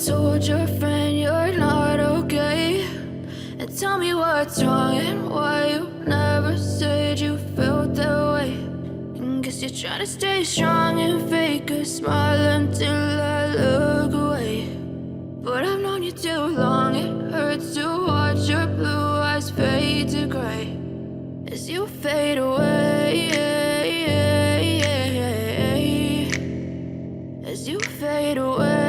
told your friend you're not okay? And tell me what's wrong and why you never said you felt that way. And guess you're trying to stay strong and fake a smile until I look away. But I've known you too long, it hurts to watch your blue eyes fade to gray as you fade away, as you fade away.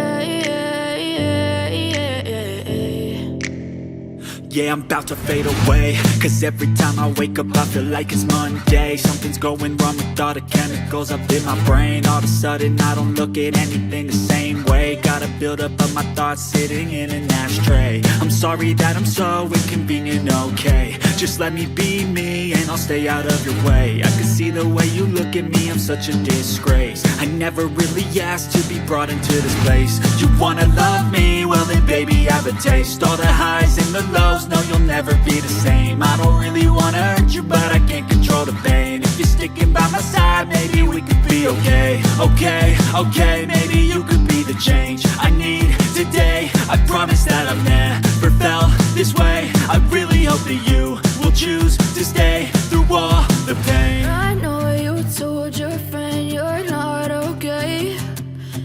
Yeah, I'm about to fade away, cause every time I wake up I feel like it's Monday. Something's going wrong with all the chemicals up in my brain. All of a sudden I don't look at anything the same way. Got a buildup of my thoughts sitting in an ashtray. I'm sorry that I'm so inconvenient, okay? Just let me be me and I'll stay out of your way. I can see the way you look at me, I'm such a disgrace. I never really asked to be brought into this place. You wanna love me? Well then baby have a taste. All the highs and the lows, no you'll never be the same. I don't really wanna hurt you but I can't control the pain. If you're sticking by my side maybe we could be okay. Okay, maybe you could be the change I need today. I promise that I've never felt this way. I really hope that you will choose to stay through all the pain. I know you told your friend you're not okay.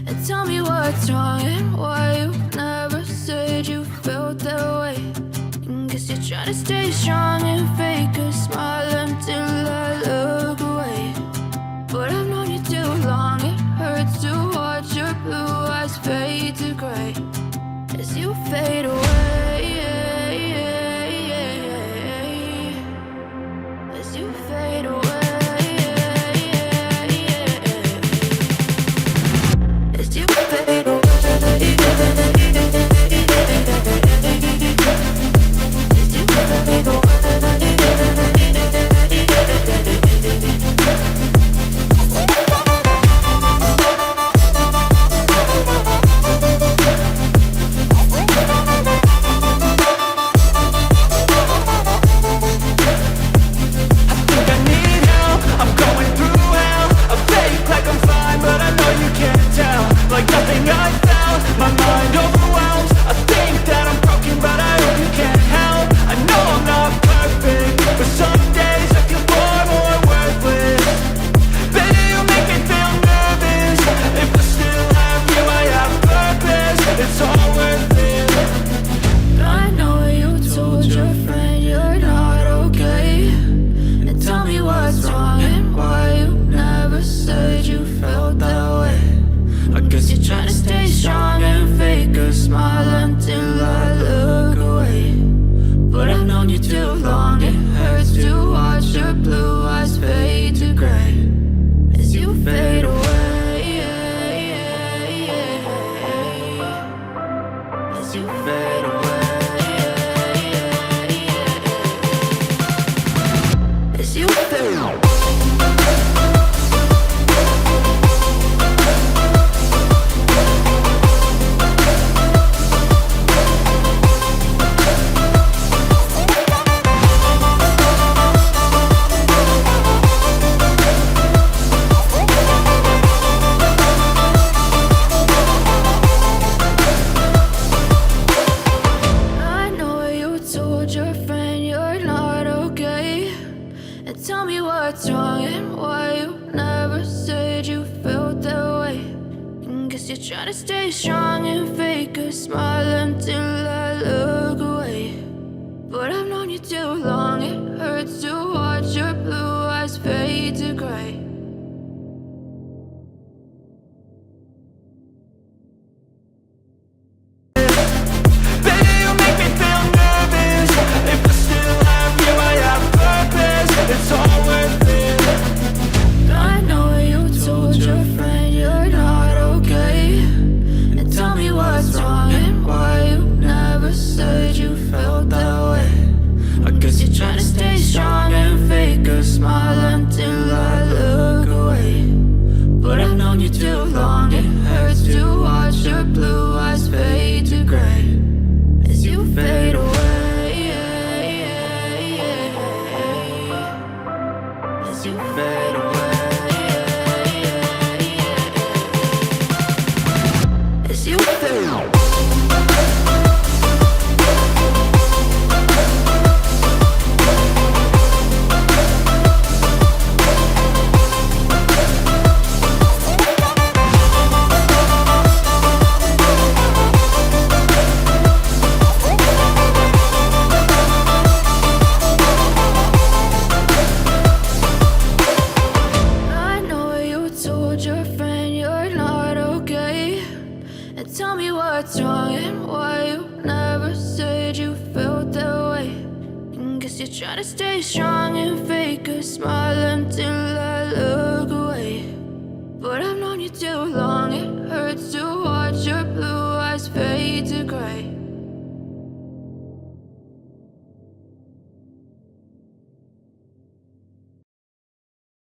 And tell me what's wrong and why you never said you felt that way. And guess you're trying to stay strong and fake a smile until I look away. But I've known you too long, it hurts to watch your blue eyes fade to gray as you fade away, as you fade away, as you fade away. As you fade away. I know you told your friend you're not okay. And tell me what's wrong and why you never said you felt that way. And guess you're trying to stay strong and fake a smile until I look away.